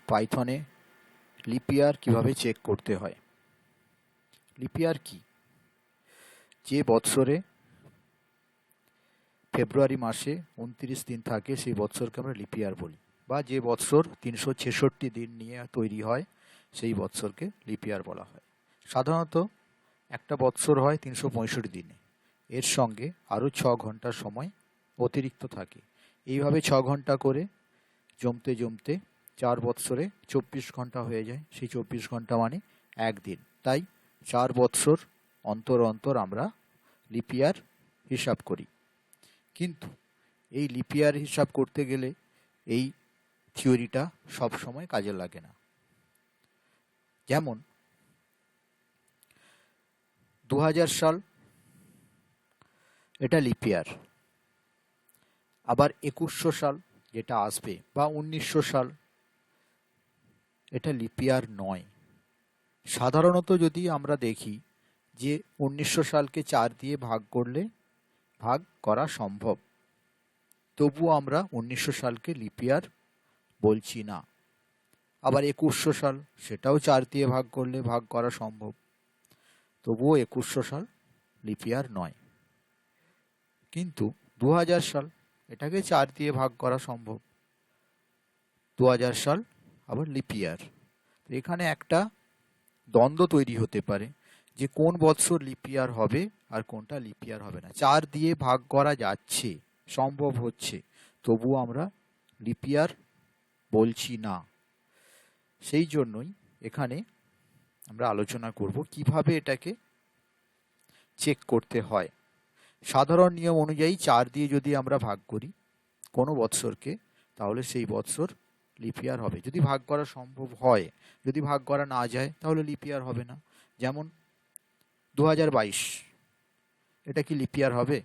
পাইথনে lip ইয়ার কীভাবে check করতে হয়। লিপ ইয়ার কি? যে বৎসরে ফেব্রুয়ারি মাসে 29 দিন থাকে সেই বৎসরকে আমরা লিপ ইয়ার বলি, বা যে বৎসর 366 দিন নিয়ে তৈরি হয় সেই বৎসরকে লিপ ইয়ার বলা হয়। সাধারণত একটা বৎসর হয় 365 দিনে, এর সঙ্গে আরও 6 ঘন্টা সময় অতিরিক্ত থাকে। এইভাবে 6 ঘন্টা করে জমতে জমতে 4 বৎসরে 24 ঘন্টা হয়ে যায়। সেই 24 ঘন্টা মানে একদিন। তাই 4 বৎসর অন্তর অন্তর আমরা লিপ ইয়ার হিসাব করি। কিন্তু এই লিপ ইয়ার হিসাব করতে গেলে এই থিওরিটা সবসময় কাজে লাগে না। যেমন 2000 সাল এটা লিপ ইয়ার, আবার 2100 সাল যেটা আসবে বা 1900 সাল এটা লিপ ইয়ার নয়। সাধারণত যদি আমরা দেখি যে 1900 সালকে 4 দিয়ে ভাগ করলে ভাগ করা সম্ভব, তবুও আমরা 1900 সালকে লিপ ইয়ার বলছি না। আবার 2100 সাল, সেটাও 4 দিয়ে ভাগ করলে ভাগ করা সম্ভব, তবুও 2100 সাল লিপ ইয়ার নয়। কিন্তু 2000 সাল, এটাকে 4 দিয়ে ভাগ করা সম্ভব, 2000 সাল আবার লিপ ইয়ার। এখানে একটা দ্বন্দ্ব তৈরি হতে পারে যে কোন বৎসর লিপ ইয়ার হবে আর কোনটা লিপ ইয়ার হবে না। 4 দিয়ে ভাগ করা যাচ্ছে, সম্ভব হচ্ছে, তবুও আমরা লিপ ইয়ার বলছি না। সেই জন্যই এখানে আমরা আলোচনা করব কিভাবে এটাকে চেক করতে হয়। সাধারণ নিয়ম অনুযায়ী 4 দিয়ে যদি আমরা ভাগ করি কোনো বৎসরকে, তাহলে সেই বৎসর লিপ ইয়ার হবে, যদি ভাগ করা সম্ভব হয়। যদি ভাগ করা না যায় তাহলে লিপ ইয়ার হবে না। যেমন 2022, এটা কি লিপ ইয়ার হবে?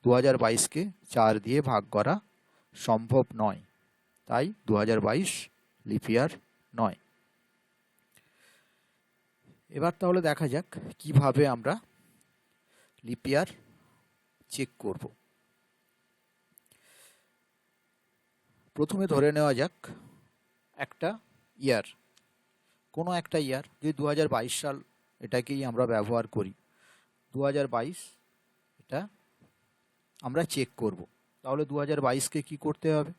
2022কে 4 দিয়ে ভাগ করা সম্ভব নয়, তাই 2022 লিপ ইয়ার নয়। এবার তাহলে দেখা যাক কিভাবে আমরা লিপ ইয়ার চেক করব। প্রথমে ধরে নেওয়া যাক একটা ইয়ার, কোনো একটা ইয়ার, যদি 2022 সাল এটাকেই আমরা ব্যবহার করি। 2022 এটা আমরা চেক করব। তাহলে 2022কে কি করতে হবে?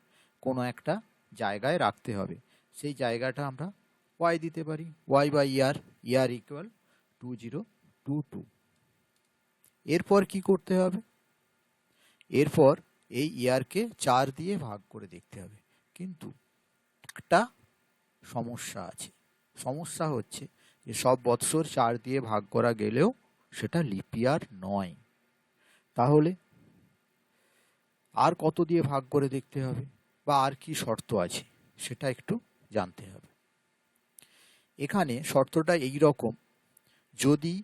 কোনো একটা জায়গায় রাখতে হবে। সেই জায়গাটা আমরা ওয়াই দিতে পারি, ওয়াই বা ইয়ার, ইয়ার ইকুয়াল 2022। এরপর কি করতে হবে? এরপর এই ইয়ারকে 4 দিয়ে ভাগ করে দেখতে হবে। কিন্তু একটা সমস্যা আছে। সমস্যা হচ্ছে যে সব বৎসর 4 দিয়ে ভাগ করা গেলেও সেটা লিপ ইয়ার নয়। তাহলে আর কত দিয়ে ভাগ করে দেখতে হবে, বা আর কি শর্ত আছে সেটা একটু জানতে হবে। এখানে শর্তটা এই রকম, যদি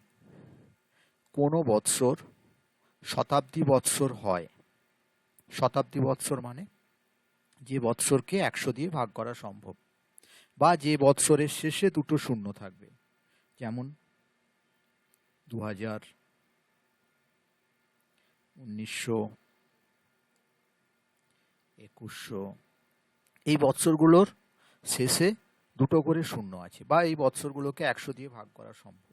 কোনো বৎসর শতাব্দী বৎসর হয়, শতাব্দী বৎসর মানে যে বৎসরকে 100 দিয়ে ভাগ করা সম্ভব, বা যে বৎসরের শেষে 2টো শূন্য থাকবে, যেমন 2000, 1900, 2100, এই বৎসরগুলোর শেষে 2টো করে শূন্য আছে, বা এই বৎসরগুলোকে 100 দিয়ে ভাগ করা সম্ভব।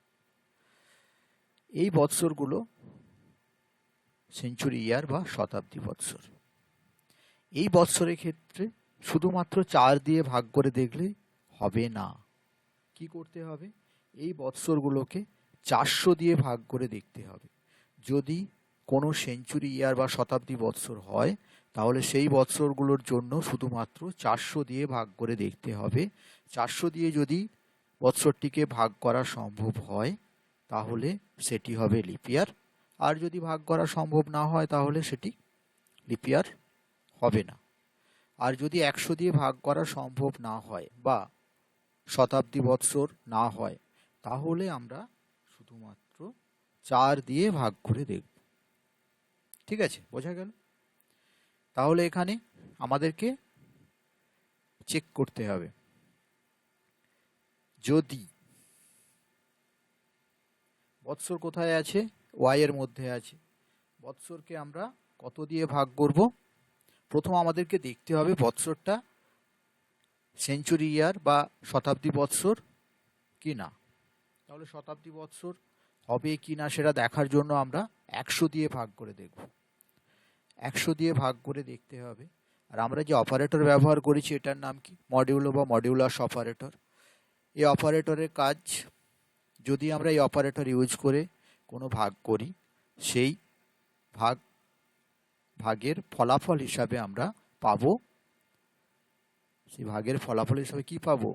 এই বৎসরগুলো সেঞ্চুরি ইয়ার বা শতাব্দী বৎসর। এই বৎসরের ক্ষেত্রে শুধুমাত্র 4 দিয়ে ভাগ করে দেখলে হবে না। কি করতে হবে? এই বৎসরগুলোকে 400 দিয়ে ভাগ করে দেখতে হবে। যদি কোনো সেঞ্চুরি ইয়ার বা শতাব্দী বৎসর হয়, তাহলে সেই বৎসরগুলোর জন্য শুধুমাত্র 400 দিয়ে ভাগ করে দেখতে হবে। 400 দিয়ে যদি বৎসরটিকে ভাগ করা সম্ভব হয়, তাহলে সেটি হবে লিপ ইয়ার। আর যদি ভাগ করা সম্ভব না হয়, তাহলে সেটি লিপ ইয়ার হবে না। আর যদি 100 দিয়ে ভাগ করা সম্ভব না হয় বা শতাব্দী বৎসর না হয়, তাহলে আমরা শুধুমাত্র 4 দিয়ে ভাগ করে দেখব। ঠিক আছে, বোঝা গেল? তাহলে এখানে আমাদেরকে চেক করতে হবে, যদি বৎসর কোথায় আছে? ওয়াই এর মধ্যে আছে। বৎসরকে আমরা কত দিয়ে ভাগ করব? প্রথম আমাদেরকে দেখতে হবে বৎসরটা সেঞ্চুরি ইয়ার বা শতাব্দী বৎসর কি না। তাহলে শতাব্দী বৎসর হবে কি না সেটা দেখার জন্য আমরা 100 দিয়ে ভাগ করে দেখব। 100 দিয়ে ভাগ করে দেখতে হবে। আর আমরা যে অপারেটর ব্যবহার করেছি এটার নাম কি? মডিউলো বা মডিউলাস অপারেটর। এই অপারেটরের কাজ, যদি আমরা এই অপারেটর ইউজ করে কোনো ভাগ করি, সেই ভাগের ফলাফল হিসাবে আমরা পাবো, সেই ভাগের ফলাফল হিসাবে কি পাবো?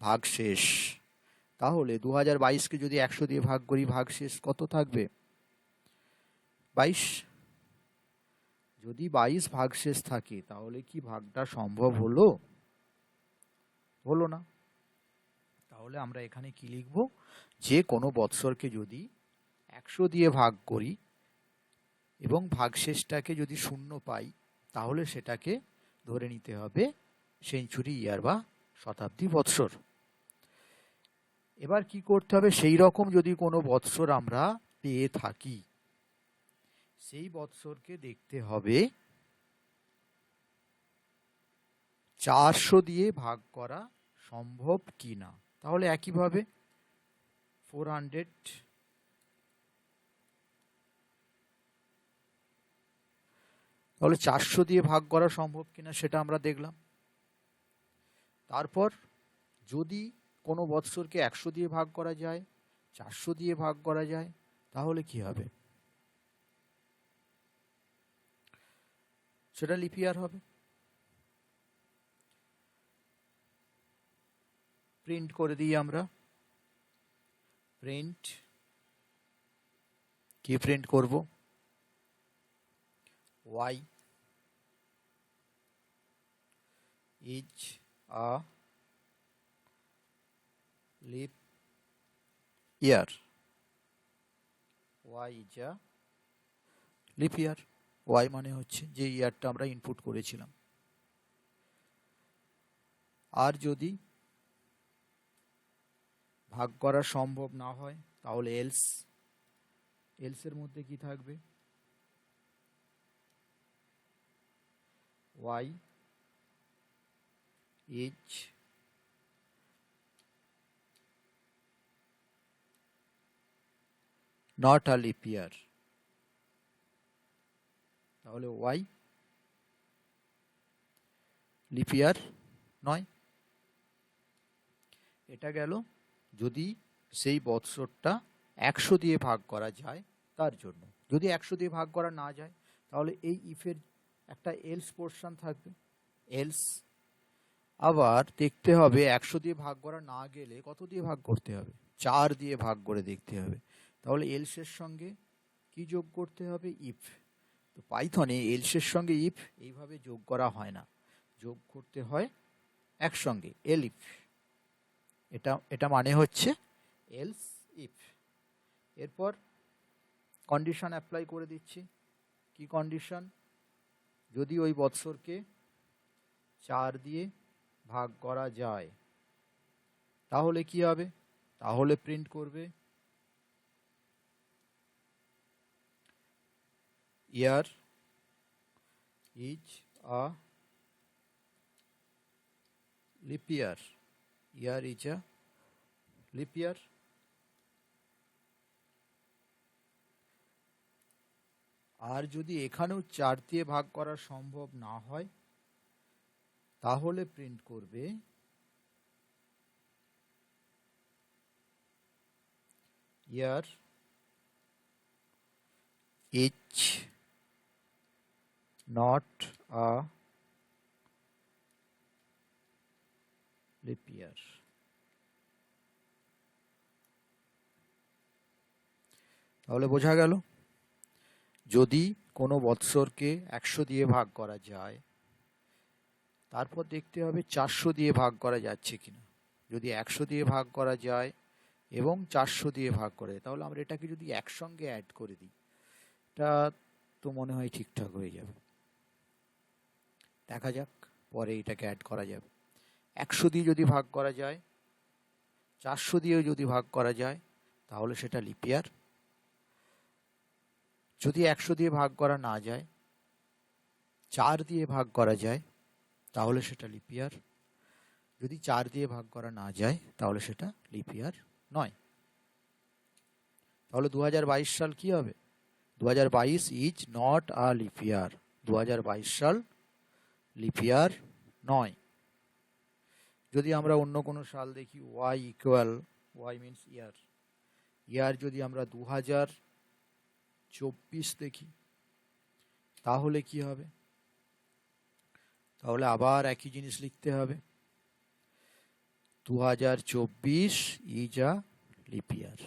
ভাগশেষ। তাহলে 2022কে যদি 100 দিয়ে ভাগ করি, ভাগশেষ কত থাকবে? 22। যদি 22 ভাগশেষ থাকে তাহলে কি ভাগটা সম্ভব হলো? হলো না। তাহলে আমরা এখানে কি লিখব? যে কোনো বৎসরকে যদি 100 দিয়ে ভাগ করি এবং ভাগশেষটাকে যদি 0 পাই, তাহলে সেটাকে ধরে নিতে হবে সেঞ্চুরি ইয়ার বা শতাব্দী বৎসর। এবার কি করতে হবে? সেই রকম যদি কোনো বৎসর আমরা পেয়ে থাকি, সেই বৎসরকে দেখতে হবে 400 দিয়ে ভাগ করা সম্ভব কি না। তাহলে একইভাবে 400, তাহলে 400 দিয়ে ভাগ করা সম্ভব কিনা সেটা আমরা দেখলাম। তারপর যদি কোনো বৎসরকে 100 দিয়ে ভাগ করা যায়, 400 দিয়ে ভাগ করা যায়, তাহলে কি হবে? সেটা লিপ ইয়ার হবে। প্রিন্ট করে দিই আমরা। প্রিন্ট কি প্রিন্ট করব? y is a leap year. y is a leap year. y মানে হচ্ছে যে ইয়ারটা আমরা ইনপুট করেছিলাম। আর যদি ভাগ করা সম্ভব না হয় তাহলে এলস এর মধ্যে কি থাকবে? y is not a leap year. তাহলে y লিপ ইয়ার নয়। এটা গেল যদি সেই বৎসরটা 100 দিয়ে ভাগ করা যায় তার জন্য। যদি 100 দিয়ে ভাগ করা না যায় তাহলে এই ইফের একটা এলস পোর্শন থাকবে, এলস। আবার দেখতে হবে 100 দিয়ে ভাগ করা না গেলে কত দিয়ে ভাগ করতে হবে? 4 দিয়ে ভাগ করে দেখতে হবে। তাহলে এলসের সঙ্গে কি যোগ করতে হবে? ইফ। তো পাইথনে এলসের সঙ্গে ইফ এইভাবে যোগ করা হয় না, যোগ করতে হয় একসঙ্গে, এল ইফ। এটা মানে হচ্ছে এলস ইফ। এরপর কন্ডিশন অ্যাপ্লাই করে দিচ্ছি। কি কন্ডিশন? যদি ওই বৎসরকে 4 দিয়ে ভাগ করা যায় তাহলে কি হবে? তাহলে প্রিন্ট করবে year is a leap year. Year is a leap year. আর যদি এখানেও 4 দিয়ে ভাগ করা সম্ভব না হয় তাহলে প্রিন্ট করবে year is not a leap year. তাহলে বোঝা গেল, যদি কোনো বৎসরকে 100 দিয়ে ভাগ করা যায় তারপর দেখতে হবে 400 দিয়ে ভাগ করা যাচ্ছে কিনা। যদি 100 দিয়ে ভাগ করা যায় এবং 400 দিয়ে ভাগ করে তাহলে আমরা এটাকে যদি একসঙ্গে অ্যাড করে দিই, এটা তো মনে হয় ঠিকঠাক হয়ে যাবে। দেখা যাক পরে এটাকে অ্যাড করা যাবে। 100 দিয়ে যদি ভাগ করা যায়, 400 দিয়েও যদি ভাগ করা যায় তাহলে সেটা লিপ ইয়ার। যদি 100 দিয়ে ভাগ করা না যায়, 4 দিয়ে ভাগ করা যায় তাহলে সেটা লিপ ইয়ার। যদি 4 দিয়ে ভাগ করা না যায় তাহলে সেটা লিপ ইয়ার নয়। তাহলে 2022 সাল কি হবে? 2022 ইজ নট আ লিপ ইয়ার। 2022 সাল লিপ ইয়ার নয়। যদি আমরা অন্য কোনো সাল দেখি, ওয়াই মিনস ইয়ার, ইয়ার যদি আমরা 2024 দেখি তাহলে কি হবে? তাহলে আবার একই জিনিস লিখতে হবে, 2024 ইজ আ লিপ ইয়ার।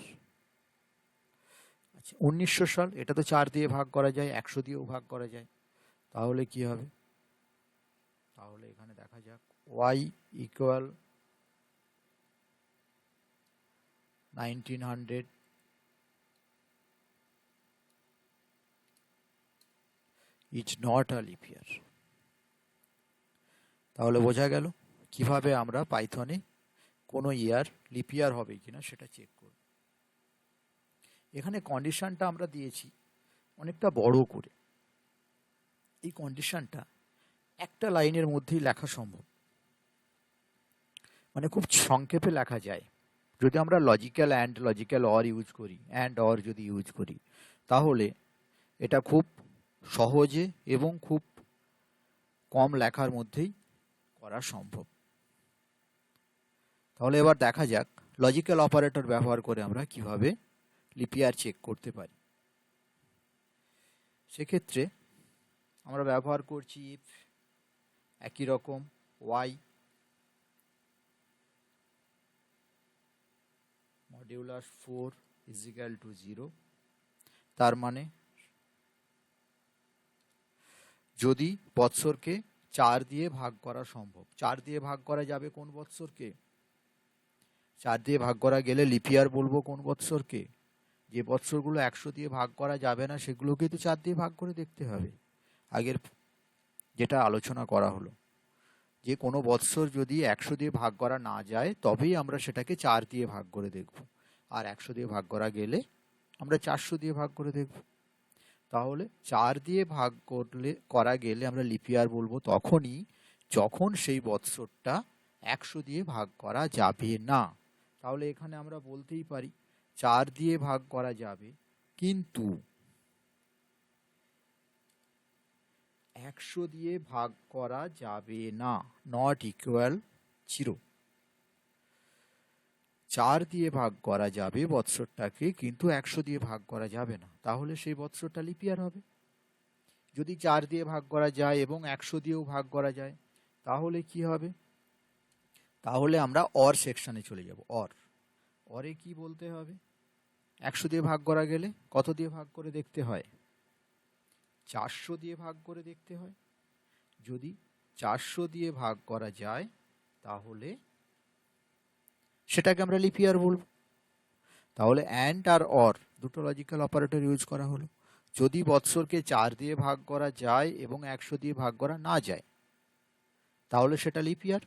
আচ্ছা, 1900 সাল, এটা তো 4 দিয়ে ভাগ করা যায়, 100 দিয়েও ভাগ করা যায়, তাহলে কি হবে? তাহলে এখানে দেখা যাক, y equal 1900 is not a leap year. তাহলে বোঝা গেল কিভাবে আমরা পাইথনে কোনো ইয়ার লিপ ইয়ার হবে কিনা সেটা চেক করব। এখানে কন্ডিশনটা আমরা দিয়েছি অনেকটা বড় করে। এই কন্ডিশনটা একটা লাইনের মধ্যেই লেখা সম্ভব, মানে খুব সংক্ষেপে লেখা যায়। যদি আমরা logical and logical or use করি, অ্যান্ড অর যদি ইউজ করি, তাহলে এটা খুব সহজে এবং খুব কম লেখার মধ্যেই করা সম্ভব। তাহলে এবার দেখা যাক লজিক্যাল অপারেটর ব্যবহার করে আমরা কিভাবে লিপ ইয়ার চেক করতে পারি। সেক্ষেত্রে আমরা ব্যবহার করছি ইফ, একই রকম Y modulus 4 is equal to 0। তার মানে যদি বৎসরকে 4 দিয়ে ভাগ করা সম্ভব, 4 দিয়ে ভাগ করা যাবে কোন বৎসরকে? 4 দিয়ে ভাগ করা গেলে লিপ ইয়ার বলবো কোন বৎসরকে? যে বৎসরগুলো 100 দিয়ে ভাগ করা যাবে না সেগুলোকে তো 4 দিয়ে ভাগ করে দেখতে হবে। আগের যেটা আলোচনা করা হলো, যে কোনো বৎসর যদি 100 দিয়ে ভাগ করা না যায় তবেই আমরা সেটাকে 4 দিয়ে ভাগ করে দেখব, আর 100 দিয়ে ভাগ করা গেলে আমরা 400 দিয়ে ভাগ করে দেখব। তাহলে 4 দিয়ে ভাগ করা গেলে আমরা লিপ ইয়ার বলবো তখনই যখন সেই বৎসরটা 100 দিয়ে ভাগ করা যাবে না। তাহলে এখানে আমরা বলতেই পারি 4 দিয়ে ভাগ করা যাবে কিন্তু 100 দিয়ে ভাগ করা যাবে না, নট ইকুয়াল 0। 4 দিয়ে ভাগ করা যাবে বৎসরটাকে, কিন্তু 100 দিয়ে ভাগ করা যাবে না, তাহলে সেই বৎসরটা লিপ ইয়ার হবে। যদি 4 দিয়ে ভাগ করা যায় এবং 100 দিয়েও ভাগ করা যায় তাহলে কি হবে? তাহলে আমরা অর সেকশনে চলে যাব। অরে কি বলতে হবে? 100 দিয়ে ভাগ করা গেলে কত দিয়ে ভাগ করে দেখতে হয়? 400 দিয়ে ভাগ করে দেখতে হয়। যদি 400 দিয়ে ভাগ করা যায় তাহলে সেটাকে আমরা লিপ ইয়ার বলবো। তাহলে অ্যান্ড আর অর দুটো লজিক্যাল অপারেটর ইউজ করা হলো। যদি বৎসরকে 4 দিয়ে ভাগ করা যায় এবং 100 দিয়ে ভাগ করা না যায় তাহলে সেটা লিপ ইয়ার।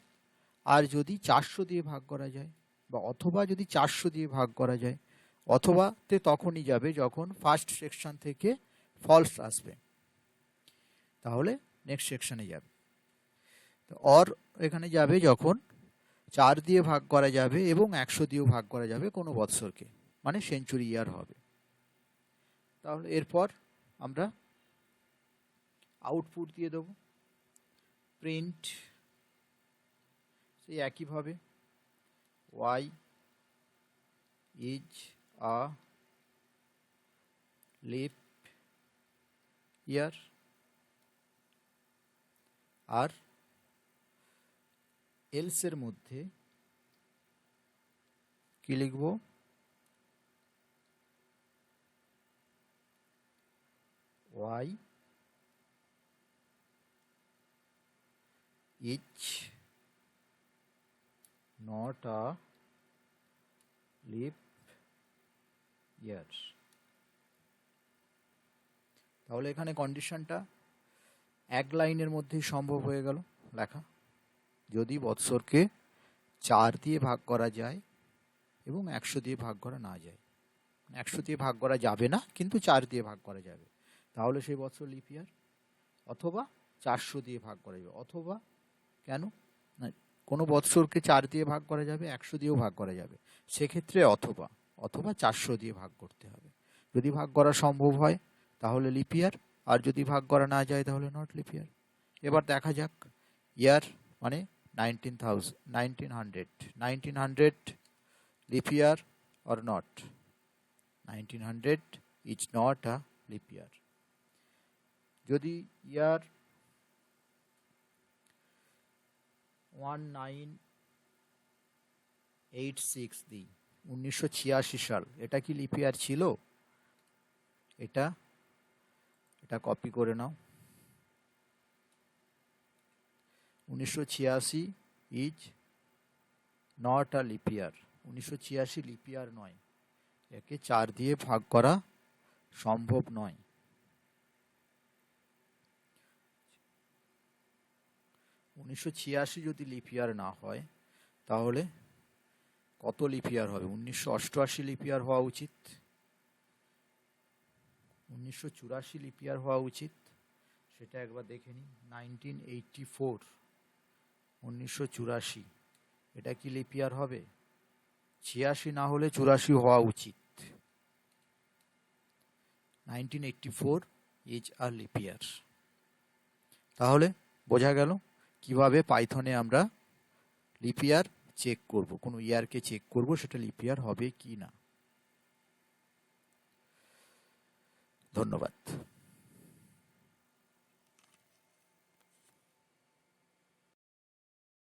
আর যদি 400 দিয়ে ভাগ করা যায়, বা অথবা যদি 400 দিয়ে ভাগ করা যায়, অথবাতে তখনই যাবে যখন ফার্স্ট সেকশন থেকে ফলস আসবে, তাহলে নেক্সট সেকশনে যাবে। তো অর এখানে যাবে যখন 4 দিয়ে ভাগ করা যাবে এবং 100 দিয়েও ভাগ করা যাবে কোনো বৎসরকে, মানে সেঞ্চুরি ইয়ার হবে। তাহলে এরপর আমরা আউটপুট দিয়ে দেব, প্রিন্ট সেই একইভাবে Y is a leap year, আর এলসের মধ্যে কি লিখব? Y is not a leap year. তাহলে এখানে কন্ডিশনটা এক লাইনের মধ্যেই সম্ভব হয়ে গেল লেখা। যদি বৎসরকে 4 দিয়ে ভাগ করা যায় এবং 100 দিয়ে ভাগ করা না যায়, 100 দিয়ে ভাগ করা যাবে না কিন্তু 4 দিয়ে ভাগ করা যাবে, তাহলে সেই বৎসর লিপ ইয়ার। অথবা 400 দিয়ে ভাগ করা যাবে, অথবা কেন না কোনো বৎসরকে 4 দিয়ে ভাগ করা যাবে, 100 দিয়েও ভাগ করা যাবে। সেক্ষেত্রে অথবা 400 দিয়ে ভাগ করতে হবে। যদি ভাগ করা সম্ভব হয় তাহলে লিপ ইয়ার, আর যদি ভাগ করা না যায় তাহলে নট লিপ ইয়ার। এবার দেখা যাক ইয়ার মানে 1900 lip year or not. 1900 is not a leap year. যদি ইয়ার 1986 দিই, 1986 সাল, এটা কি লিপ ইয়ার ছিল? এটা কপি করে নাও। 1986 is not a leap year. 1986 lip ইয়ার নয়, একে 4 দিয়ে ভাগ করা সম্ভব নয়। 1986 যদি লিপ ইয়ার না হয় তাহলে কত লিপ ইয়ার হবে? 1988 লিপ ইয়ার হওয়া উচিত, 1984 লিপ ইয়ার হওয়া উচিত। সেটা একবার দেখে নিই। 1984, 1984, এটা কি লিপ ইয়ার হবে? 86 না হলে 84 হওয়া উচিত। 1984 ইজ আ লিপ ইয়ার। তাহলে বোঝা গেল কিভাবে পাইথনে আমরা লিপ ইয়ার চেক করব, কোনো ইয়ারকে চেক করব সেটা লিপ ইয়ার হবে কি না। ধন্যবাদ।